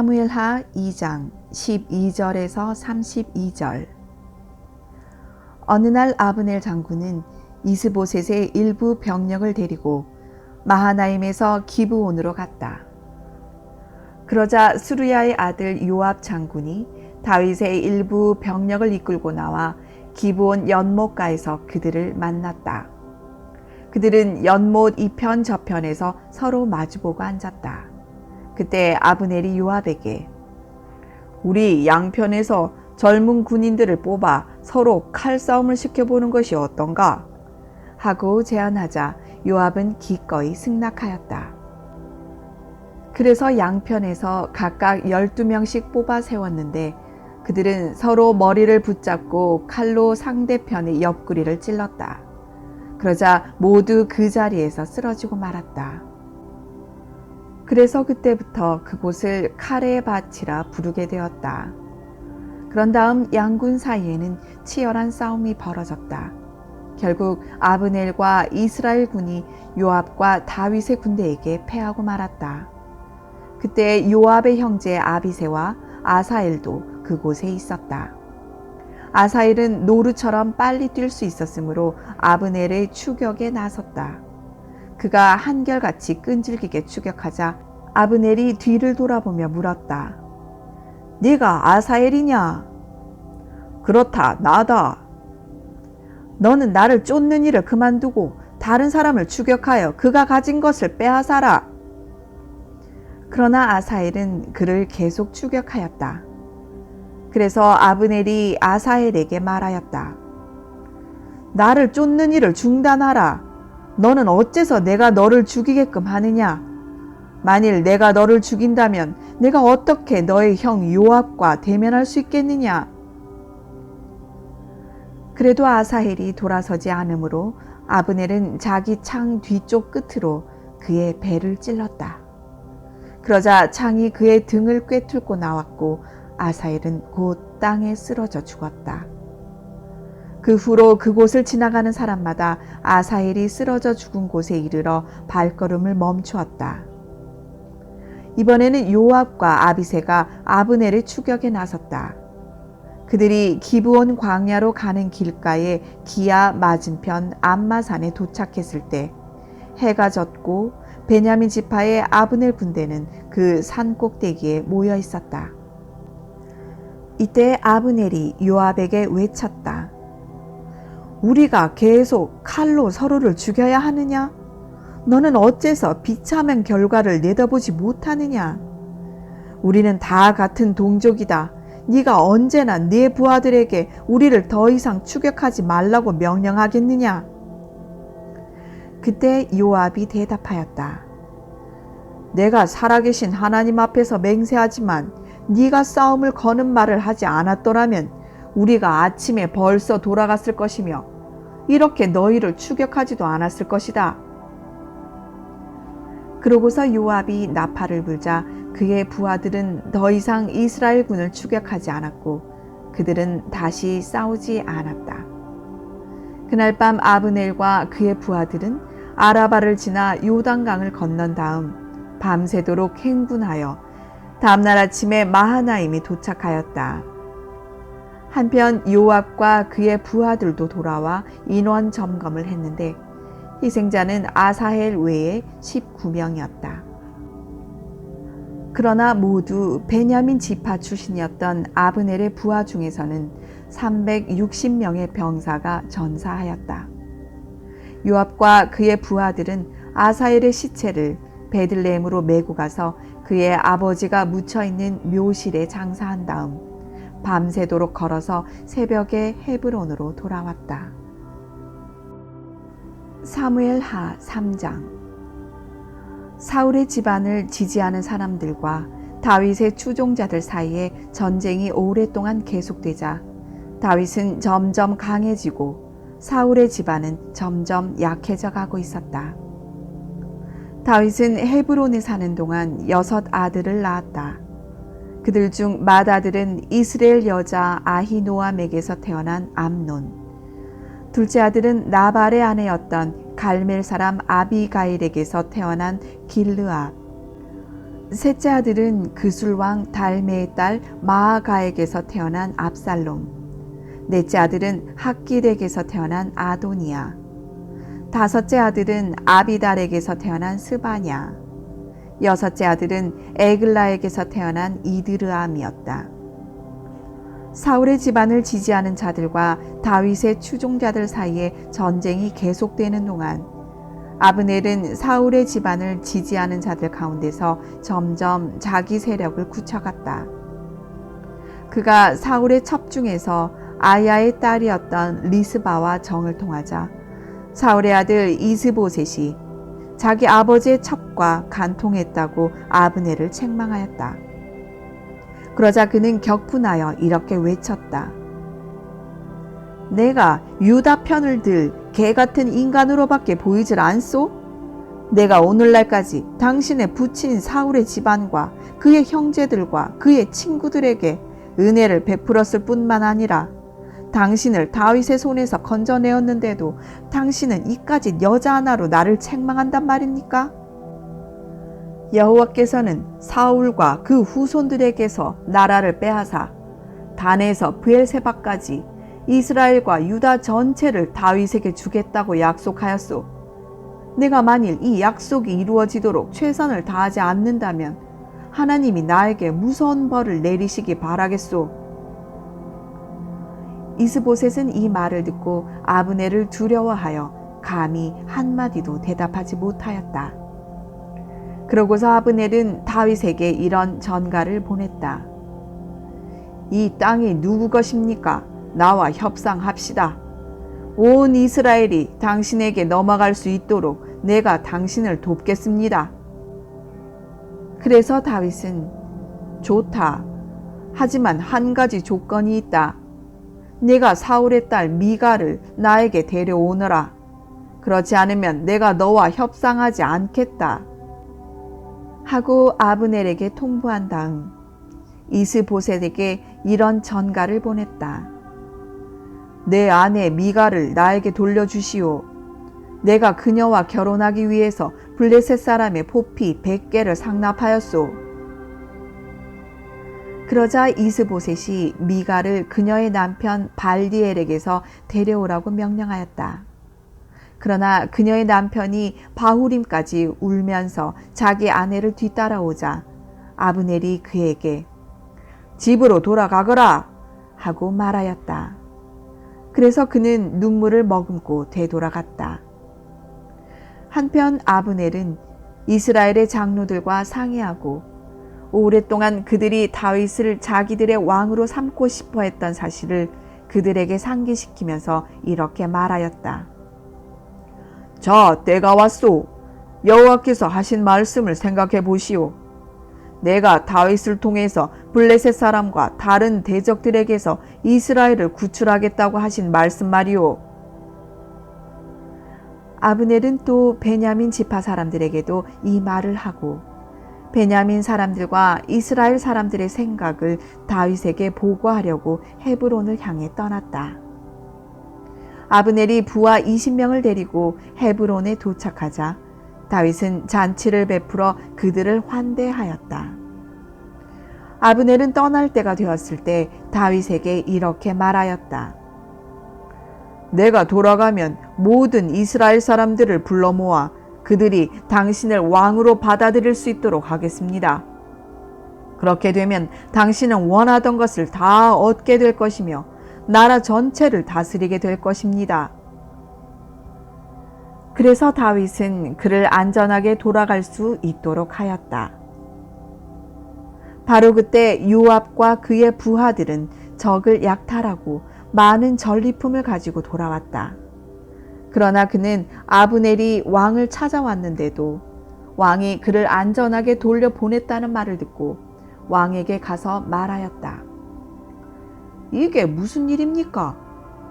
사무엘하 2장 12절에서 32절. 어느 날 아브넬 장군은 이스보셋의 일부 병력을 데리고 마하나임에서 기브온으로 갔다. 그러자 수르야의 아들 요압 장군이 다윗의 일부 병력을 이끌고 나와 기브온 연못가에서 그들을 만났다. 그들은 연못 이편 저편에서 서로 마주보고 앉았다. 그때 아브넬이 요압에게 우리 양편에서 젊은 군인들을 뽑아 서로 칼싸움을 시켜보는 것이 어떤가? 하고 제안하자 요압은 기꺼이 승낙하였다. 그래서 양편에서 각각 12명씩 뽑아 세웠는데 그들은 서로 머리를 붙잡고 칼로 상대편의 옆구리를 찔렀다. 그러자 모두 그 자리에서 쓰러지고 말았다. 그래서 그때부터 그곳을 칼의 밭이라 부르게 되었다. 그런 다음 양군 사이에는 치열한 싸움이 벌어졌다. 결국 아브넬과 이스라엘 군이 요압과 다윗의 군대에게 패하고 말았다. 그때 요압의 형제 아비새와 아사엘도 그곳에 있었다. 아사엘은 노루처럼 빨리 뛸 수 있었으므로 아브넬의 추격에 나섰다. 그가 한결같이 끈질기게 추격하자 아브넬이 뒤를 돌아보며 물었다. 네가 아사엘이냐? 그렇다, 나다. 너는 나를 쫓는 일을 그만두고 다른 사람을 추격하여 그가 가진 것을 빼앗아라. 그러나 아사엘은 그를 계속 추격하였다. 그래서 아브넬이 아사엘에게 말하였다. 나를 쫓는 일을 중단하라. 너는 어째서 내가 너를 죽이게끔 하느냐? 만일 내가 너를 죽인다면 내가 어떻게 너의 형 요압과 대면할 수 있겠느냐? 그래도 아사헬이 돌아서지 않으므로 아브넬은 자기 창 뒤쪽 끝으로 그의 배를 찔렀다. 그러자 창이 그의 등을 꿰뚫고 나왔고 아사헬은 곧 땅에 쓰러져 죽었다. 그 후로 그곳을 지나가는 사람마다 아사헬이 쓰러져 죽은 곳에 이르러 발걸음을 멈추었다. 이번에는 요압과 아비새가 아브넬의 추격에 나섰다. 그들이 기브온 광야로 가는 길가에 기아 맞은편 암마산에 도착했을 때 해가 졌고 베냐민 지파의 아브넬 군대는 그 산 꼭대기에 모여 있었다. 이때 아브넬이 요압에게 외쳤다. 우리가 계속 칼로 서로를 죽여야 하느냐? 너는 어째서 비참한 결과를 내다보지 못하느냐? 우리는 다 같은 동족이다. 네가 언제나 네 부하들에게 우리를 더 이상 추격하지 말라고 명령하겠느냐? 그때 요압이 대답하였다. 내가 살아계신 하나님 앞에서 맹세하지만 네가 싸움을 거는 말을 하지 않았더라면 우리가 아침에 벌써 돌아갔을 것이며 이렇게 너희를 추격하지도 않았을 것이다. 그러고서 요압이 나팔을 불자 그의 부하들은 더 이상 이스라엘 군을 추격하지 않았고 그들은 다시 싸우지 않았다. 그날 밤 아브넬과 그의 부하들은 아라바를 지나 요단강을 건넌 다음 밤새도록 행군하여 다음날 아침에 마하나임이 도착하였다. 한편 요압과 그의 부하들도 돌아와 인원 점검을 했는데 희생자는 아사헬 외에 19명이었다. 그러나 모두 베냐민 지파 출신이었던 아브넬의 부하 중에서는 360명의 병사가 전사하였다. 요압과 그의 부하들은 아사헬의 시체를 베들레헴으로 메고 가서 그의 아버지가 묻혀있는 묘실에 장사한 다음 밤새도록 걸어서 새벽에 헤브론으로 돌아왔다. 사무엘하 3장. 사울의 집안을 지지하는 사람들과 다윗의 추종자들 사이에 전쟁이 오랫동안 계속되자 다윗은 점점 강해지고 사울의 집안은 점점 약해져 가고 있었다. 다윗은 헤브론에 사는 동안 6 아들을 낳았다. 그들 중 맏아들은 이스라엘 여자 아히노암에게서 태어난 암논, 둘째 아들은 나발의 아내였던 갈멜 사람 아비가일에게서 태어난 길르압, 셋째 아들은 그술왕 달메의 딸 마아가에게서 태어난 압살롬, 넷째 아들은 학기덱에서 태어난 아도니아, 다섯째 아들은 아비달에게서 태어난 스바냐, 여섯째 아들은 에글라에게서 태어난 이드르암이었다. 사울의 집안을 지지하는 자들과 다윗의 추종자들 사이에 전쟁이 계속되는 동안 아브넬은 사울의 집안을 지지하는 자들 가운데서 점점 자기 세력을 굳혀갔다. 그가 사울의 첩중에서 아야의 딸이었던 리스바와 정을 통하자 사울의 아들 이스보셋이 자기 아버지의 첩과 간통했다고 아브넬을 책망하였다. 그러자 그는 격분하여 이렇게 외쳤다. 내가 유다 편을 들 개 같은 인간으로밖에 보이질 않소? 내가 오늘날까지 당신의 부친 사울의 집안과 그의 형제들과 그의 친구들에게 은혜를 베풀었을 뿐만 아니라 당신을 다윗의 손에서 건져내었는데도 당신은 이까지 여자 하나로 나를 책망한단 말입니까? 여호와께서는 사울과 그 후손들에게서 나라를 빼앗아 단에서 브엘세바까지 이스라엘과 유다 전체를 다윗에게 주겠다고 약속하였소. 내가 만일 이 약속이 이루어지도록 최선을 다하지 않는다면 하나님이 나에게 무서운 벌을 내리시기 바라겠소. 이스보셋은 이 말을 듣고 아브넬을 두려워하여 감히 한마디도 대답하지 못하였다. 그러고서 아브넬은 다윗에게 이런 전가를 보냈다. 이 땅이 누구 것입니까? 나와 협상합시다. 온 이스라엘이 당신에게 넘어갈 수 있도록 내가 당신을 돕겠습니다. 그래서 다윗은 좋다. 하지만 한 가지 조건이 있다. 내가 사울의 딸 미가를 나에게 데려오너라. 그렇지 않으면 내가 너와 협상하지 않겠다. 하고 아브넬에게 통보한 다음 이스보셋에게 이런 전가를 보냈다. 내 아내 미가를 나에게 돌려주시오. 내가 그녀와 결혼하기 위해서 블레셋 사람의 포피 100개를 상납하였소. 그러자 이스보셋이 미가를 그녀의 남편 발디엘에게서 데려오라고 명령하였다. 그러나 그녀의 남편이 바후림까지 울면서 자기 아내를 뒤따라오자 아브넬이 그에게 집으로 돌아가거라 하고 말하였다. 그래서 그는 눈물을 머금고 되돌아갔다. 한편 아브넬은 이스라엘의 장로들과 상의하고 오랫동안 그들이 다윗을 자기들의 왕으로 삼고 싶어 했던 사실을 그들에게 상기시키면서 이렇게 말하였다. 자, 때가 왔소. 여호와께서 하신 말씀을 생각해 보시오. 내가 다윗을 통해서 블레셋 사람과 다른 대적들에게서 이스라엘을 구출하겠다고 하신 말씀 말이오. 아브넬은 또 베냐민 지파 사람들에게도 이 말을 하고 베냐민 사람들과 이스라엘 사람들의 생각을 다윗에게 보고하려고 헤브론을 향해 떠났다. 아브넬이 부하 20명을 데리고 헤브론에 도착하자 다윗은 잔치를 베풀어 그들을 환대하였다. 아브넬은 떠날 때가 되었을 때 다윗에게 이렇게 말하였다. 내가 돌아가면 모든 이스라엘 사람들을 불러 모아 그들이 당신을 왕으로 받아들일 수 있도록 하겠습니다. 그렇게 되면 당신은 원하던 것을 다 얻게 될 것이며 나라 전체를 다스리게 될 것입니다. 그래서 다윗은 그를 안전하게 돌아갈 수 있도록 하였다. 바로 그때 요압과 그의 부하들은 적을 약탈하고 많은 전리품을 가지고 돌아왔다. 그러나 그는 아브넬이 왕을 찾아왔는데도 왕이 그를 안전하게 돌려보냈다는 말을 듣고 왕에게 가서 말하였다. 이게 무슨 일입니까?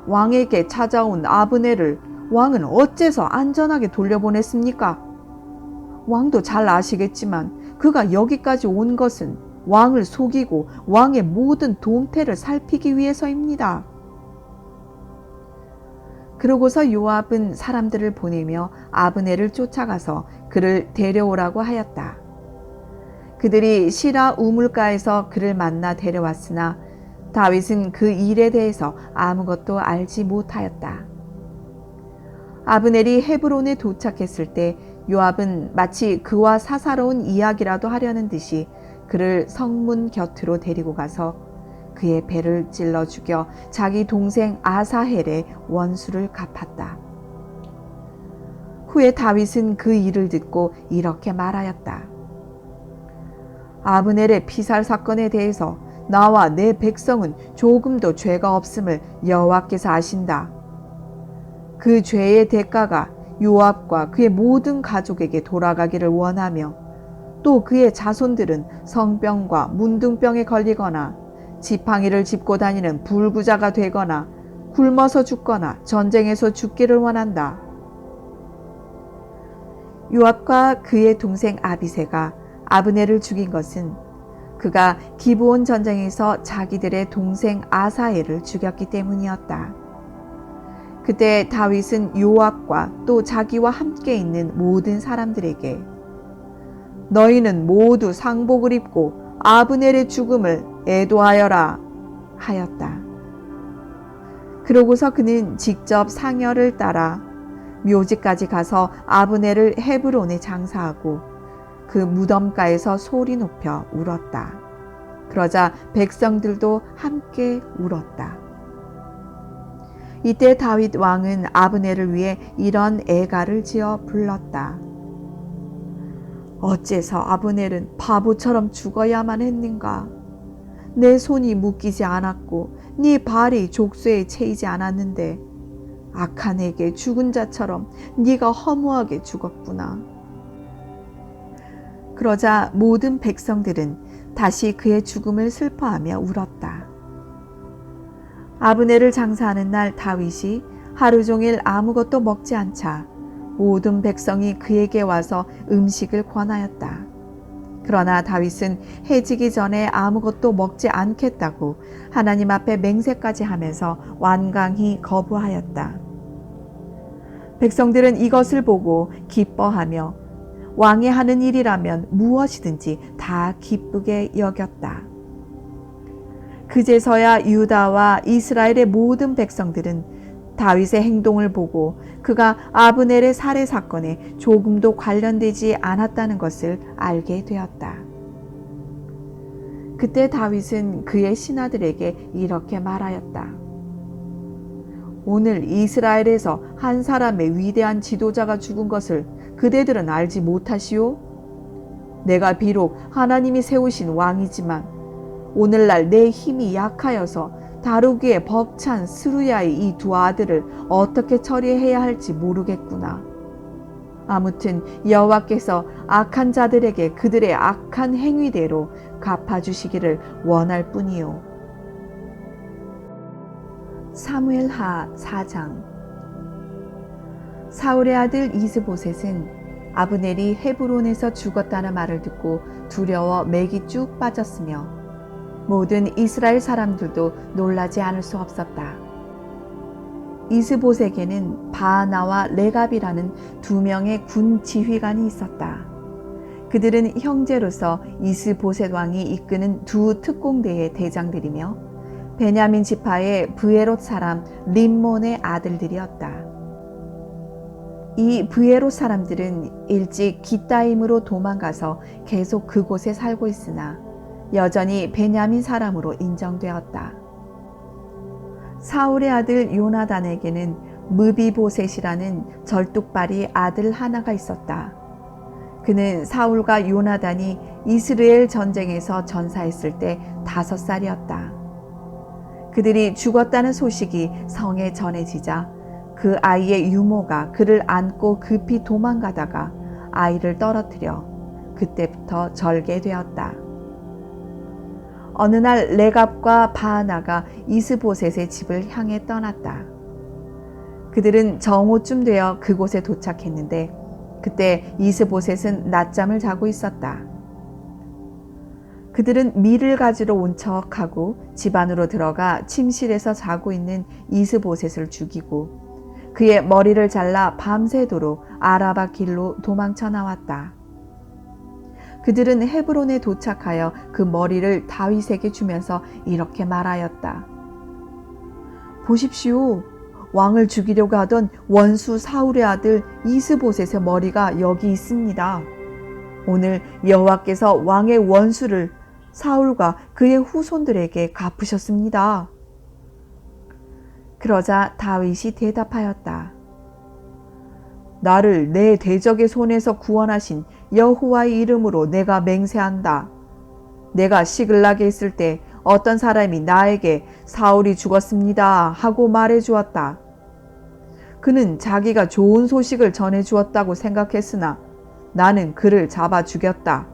왕에게 찾아온 아브넬을 왕은 어째서 안전하게 돌려보냈습니까? 왕도 잘 아시겠지만 그가 여기까지 온 것은 왕을 속이고 왕의 모든 동태를 살피기 위해서입니다. 그러고서 요압은 사람들을 보내며 아브넬을 쫓아가서 그를 데려오라고 하였다. 그들이 시라 우물가에서 그를 만나 데려왔으나 다윗은 그 일에 대해서 아무것도 알지 못하였다. 아브넬이 헤브론에 도착했을 때 요압은 마치 그와 사사로운 이야기라도 하려는 듯이 그를 성문 곁으로 데리고 가서 그의 배를 찔러 죽여 자기 동생 아사헬의 원수를 갚았다. 후에 다윗은 그 일을 듣고 이렇게 말하였다. 아브넬의 피살 사건에 대해서 나와 내 백성은 조금도 죄가 없음을 여호와께서 아신다. 그 죄의 대가가 요압과 그의 모든 가족에게 돌아가기를 원하며 또 그의 자손들은 성병과 문둥병에 걸리거나 지팡이를 짚고 다니는 불구자가 되거나 굶어서 죽거나 전쟁에서 죽기를 원한다. 요압과 그의 동생 아비새가 아브넬을 죽인 것은 그가 기브온 전쟁에서 자기들의 동생 아사엘을 죽였기 때문이었다. 그때 다윗은 요압과 또 자기와 함께 있는 모든 사람들에게 너희는 모두 상복을 입고 아브넬의 죽음을 애도하여라 하였다. 그러고서 그는 직접 상여를 따라 묘지까지 가서 아브넬을 헤브론에 장사하고 그 무덤가에서 소리 높여 울었다. 그러자 백성들도 함께 울었다. 이때 다윗 왕은 아브넬을 위해 이런 애가를 지어 불렀다. 어째서 아브넬은 바보처럼 죽어야만 했는가? 내 손이 묶이지 않았고 네 발이 족쇄에 채이지 않았는데 악한 에게 죽은 자처럼 네가 허무하게 죽었구나. 그러자 모든 백성들은 다시 그의 죽음을 슬퍼하며 울었다. 아브넬을 장사하는 날 다윗이 하루 종일 아무것도 먹지 않자 모든 백성이 그에게 와서 음식을 권하였다. 그러나 다윗은 해지기 전에 아무것도 먹지 않겠다고 하나님 앞에 맹세까지 하면서 완강히 거부하였다. 백성들은 이것을 보고 기뻐하며 왕이 하는 일이라면 무엇이든지 다 기쁘게 여겼다. 그제서야 유다와 이스라엘의 모든 백성들은 다윗의 행동을 보고 그가 아브넬의 살해 사건에 조금도 관련되지 않았다는 것을 알게 되었다. 그때 다윗은 그의 신하들에게 이렇게 말하였다. 오늘 이스라엘에서 한 사람의 위대한 지도자가 죽은 것을 그대들은 알지 못하시오? 내가 비록 하나님이 세우신 왕이지만 오늘날 내 힘이 약하여서 다루기에 벅찬 스루야의 이 두 아들을 어떻게 처리해야 할지 모르겠구나. 아무튼 여호와께서 악한 자들에게 그들의 악한 행위대로 갚아주시기를 원할 뿐이요. 사무엘하 4장. 사울의 아들 이스보셋은 아브넬이 헤브론에서 죽었다는 말을 듣고 두려워 맥이 쭉 빠졌으며 모든 이스라엘 사람들도 놀라지 않을 수 없었다. 이스보셋에게는 바하나와 레갑이라는 두 명의 군 지휘관이 있었다. 그들은 형제로서 이스보셋 왕이 이끄는 두 특공대의 대장들이며 베냐민 지파의 브에롯 사람 림몬의 아들들이었다. 이 브에롯 사람들은 일찍 기타임으로 도망가서 계속 그곳에 살고 있으나 여전히 베냐민 사람으로 인정되었다. 사울의 아들 요나단에게는 무비보셋이라는 절뚝발이 아들 하나가 있었다. 그는 사울과 요나단이 이스라엘 전쟁에서 전사했을 때 5살이었다. 그들이 죽었다는 소식이 성에 전해지자 그 아이의 유모가 그를 안고 급히 도망가다가 아이를 떨어뜨려 그때부터 절개되었다. 어느 날 레갑과 바하나가 이스보셋의 집을 향해 떠났다. 그들은 정오쯤 되어 그곳에 도착했는데 그때 이스보셋은 낮잠을 자고 있었다. 그들은 밀을 가지러 온 척하고 집 안으로 들어가 침실에서 자고 있는 이스보셋을 죽이고 그의 머리를 잘라 밤새도록 아라바 길로 도망쳐 나왔다. 그들은 헤브론에 도착하여 그 머리를 다윗에게 주면서 이렇게 말하였다. 보십시오. 왕을 죽이려고 하던 원수 사울의 아들 이스보셋의 머리가 여기 있습니다. 오늘 여호와께서 왕의 원수를 사울과 그의 후손들에게 갚으셨습니다. 그러자 다윗이 대답하였다. 나를 내 대적의 손에서 구원하신 여호와의 이름으로 내가 맹세한다. 내가 시글락에 있을 때 어떤 사람이 나에게 사울이 죽었습니다 하고 말해 주었다. 그는 자기가 좋은 소식을 전해 주었다고 생각했으나 나는 그를 잡아 죽였다.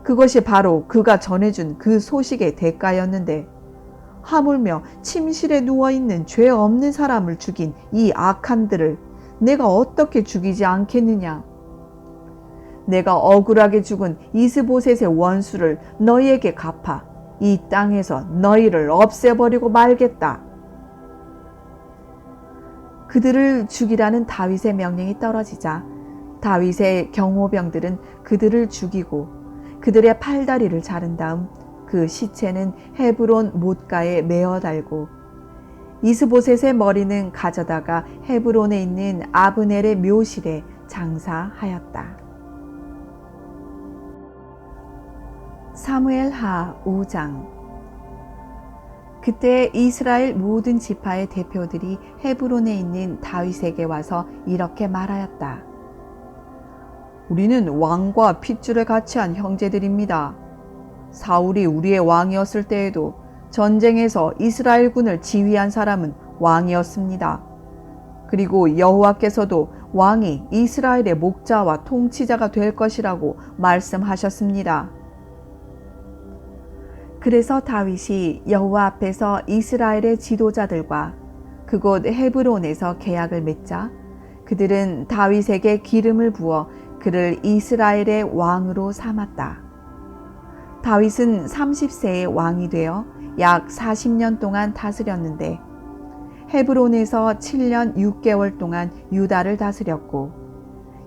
그것이 바로 그가 전해준 그 소식의 대가였는데 하물며 침실에 누워있는 죄 없는 사람을 죽인 이 악한들을 내가 어떻게 죽이지 않겠느냐. 내가 억울하게 죽은 이스보셋의 원수를 너희에게 갚아 이 땅에서 너희를 없애버리고 말겠다. 그들을 죽이라는 다윗의 명령이 떨어지자 다윗의 경호병들은 그들을 죽이고 그들의 팔다리를 자른 다음 그 시체는 헤브론 못가에 메어 달고 이스보셋의 머리는 가져다가 헤브론에 있는 아브넬의 묘실에 장사하였다. 사무엘하 5장. 그때 이스라엘 모든 지파의 대표들이 헤브론에 있는 다윗에게 와서 이렇게 말하였다. 우리는 왕과 핏줄을 같이 한 형제들입니다. 사울이 우리의 왕이었을 때에도 전쟁에서 이스라엘군을 지휘한 사람은 왕이었습니다. 그리고 여호와께서도 왕이 이스라엘의 목자와 통치자가 될 것이라고 말씀하셨습니다. 그래서 다윗이 여호와 앞에서 이스라엘의 지도자들과 그곳 헤브론에서 계약을 맺자 그들은 다윗에게 기름을 부어 그를 이스라엘의 왕으로 삼았다. 다윗은 30세의 왕이 되어 약 40년 동안 다스렸는데 헤브론에서 7년 6개월 동안 유다를 다스렸고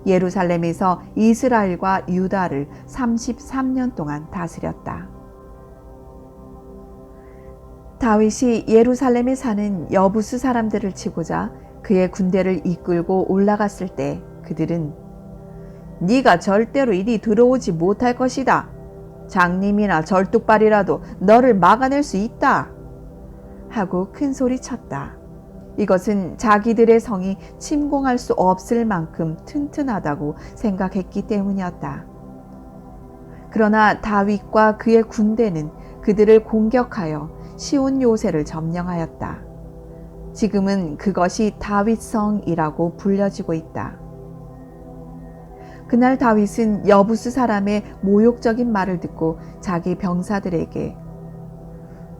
예루살렘에서 이스라엘과 유다를 33년 동안 다스렸다. 다윗이 예루살렘에 사는 여부스 사람들을 치고자 그의 군대를 이끌고 올라갔을 때 그들은 네가 절대로 이리 들어오지 못할 것이다. 장님이나 절뚝발이라도 너를 막아낼 수 있다. 하고 큰 소리 쳤다. 이것은 자기들의 성이 침공할 수 없을 만큼 튼튼하다고 생각했기 때문이었다. 그러나 다윗과 그의 군대는 그들을 공격하여 시온 요새를 점령하였다. 지금은 그것이 다윗성이라고 불려지고 있다. 그날 다윗은 여부스 사람의 모욕적인 말을 듣고 자기 병사들에게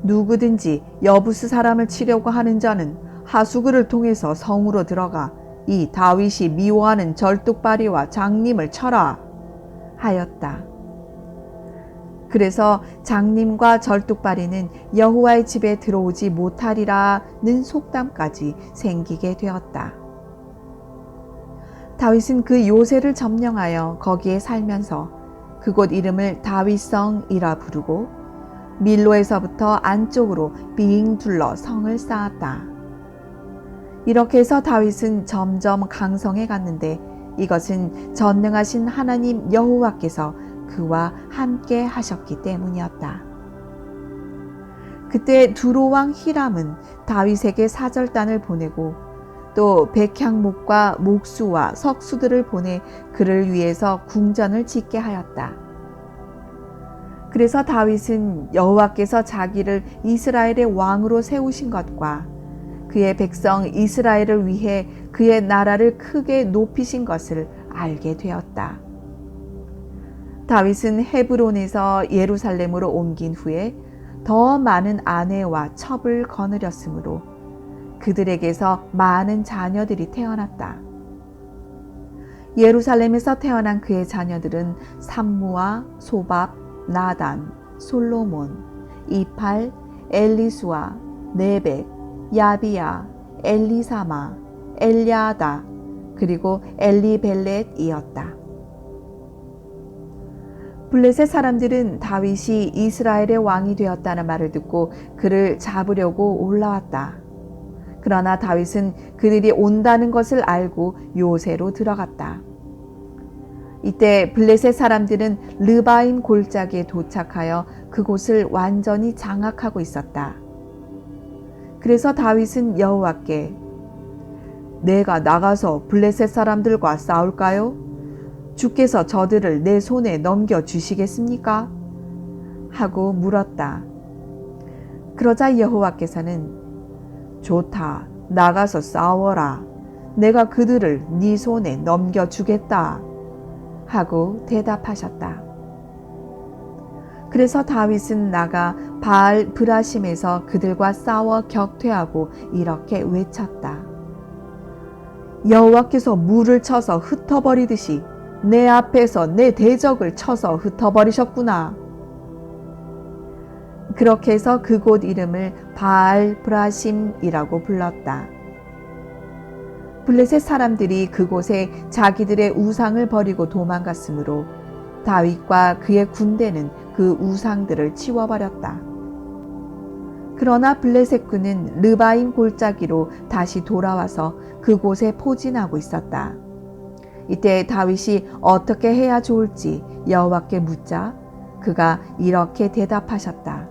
누구든지 여부스 사람을 치려고 하는 자는 하수구를 통해서 성으로 들어가 이 다윗이 미워하는 절뚝발이와 장님을 쳐라 하였다. 그래서 장님과 절뚝발이는 여호와의 집에 들어오지 못하리라는 속담까지 생기게 되었다. 다윗은 그 요새를 점령하여 거기에 살면서 그곳 이름을 다윗성이라 부르고 밀로에서부터 안쪽으로 빙 둘러 성을 쌓았다. 이렇게 해서 다윗은 점점 강성해 갔는데 이것은 전능하신 하나님 여호와께서 그와 함께 하셨기 때문이었다. 그때 두로왕 히람은 다윗에게 사절단을 보내고 또 백향목과 목수와 석수들을 보내 그를 위해서 궁전을 짓게 하였다. 그래서 다윗은 여호와께서 자기를 이스라엘의 왕으로 세우신 것과 그의 백성 이스라엘을 위해 그의 나라를 크게 높이신 것을 알게 되었다. 다윗은 헤브론에서 예루살렘으로 옮긴 후에 더 많은 아내와 첩을 거느렸으므로 그들에게서 많은 자녀들이 태어났다. 예루살렘에서 태어난 그의 자녀들은 삼무와 소밥, 나단, 솔로몬, 이팔, 엘리수아, 네벡, 야비야, 엘리사마, 엘리아다, 그리고 엘리벨렛이었다. 블레셋 사람들은 다윗이 이스라엘의 왕이 되었다는 말을 듣고 그를 잡으려고 올라왔다. 그러나 다윗은 그들이 온다는 것을 알고 요새로 들어갔다. 이때 블레셋 사람들은 르바임 골짜기에 도착하여 그곳을 완전히 장악하고 있었다. 그래서 다윗은 여호와께 내가 나가서 블레셋 사람들과 싸울까요? 주께서 저들을 내 손에 넘겨주시겠습니까? 하고 물었다. 그러자 여호와께서는 좋다, 나가서 싸워라. 내가 그들을 네 손에 넘겨주겠다. 하고 대답하셨다. 그래서 다윗은 나가 바알 브라심에서 그들과 싸워 격퇴하고 이렇게 외쳤다. 여호와께서 물을 쳐서 흩어버리듯이 내 앞에서 내 대적을 쳐서 흩어버리셨구나. 그렇게 해서 그곳 이름을 바알 브라심이라고 불렀다. 블레셋 사람들이 그곳에 자기들의 우상을 버리고 도망갔으므로 다윗과 그의 군대는 그 우상들을 치워버렸다. 그러나 블레셋군은 르바임 골짜기로 다시 돌아와서 그곳에 포진하고 있었다. 이때 다윗이 어떻게 해야 좋을지 여호와께 묻자 그가 이렇게 대답하셨다.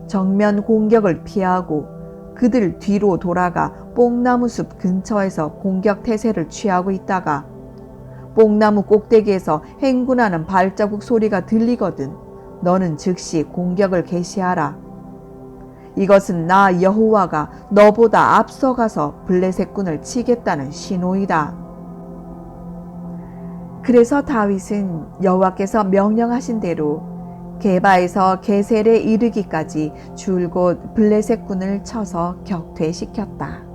정면 공격을 피하고 그들 뒤로 돌아가 뽕나무 숲 근처에서 공격 태세를 취하고 있다가 뽕나무 꼭대기에서 행군하는 발자국 소리가 들리거든 너는 즉시 공격을 개시하라. 이것은 나 여호와가 너보다 앞서가서 블레셋군을 치겠다는 신호이다. 그래서 다윗은 여호와께서 명령하신 대로 게바에서 게셀에 이르기까지 줄곧 블레셋군을 쳐서 격퇴시켰다.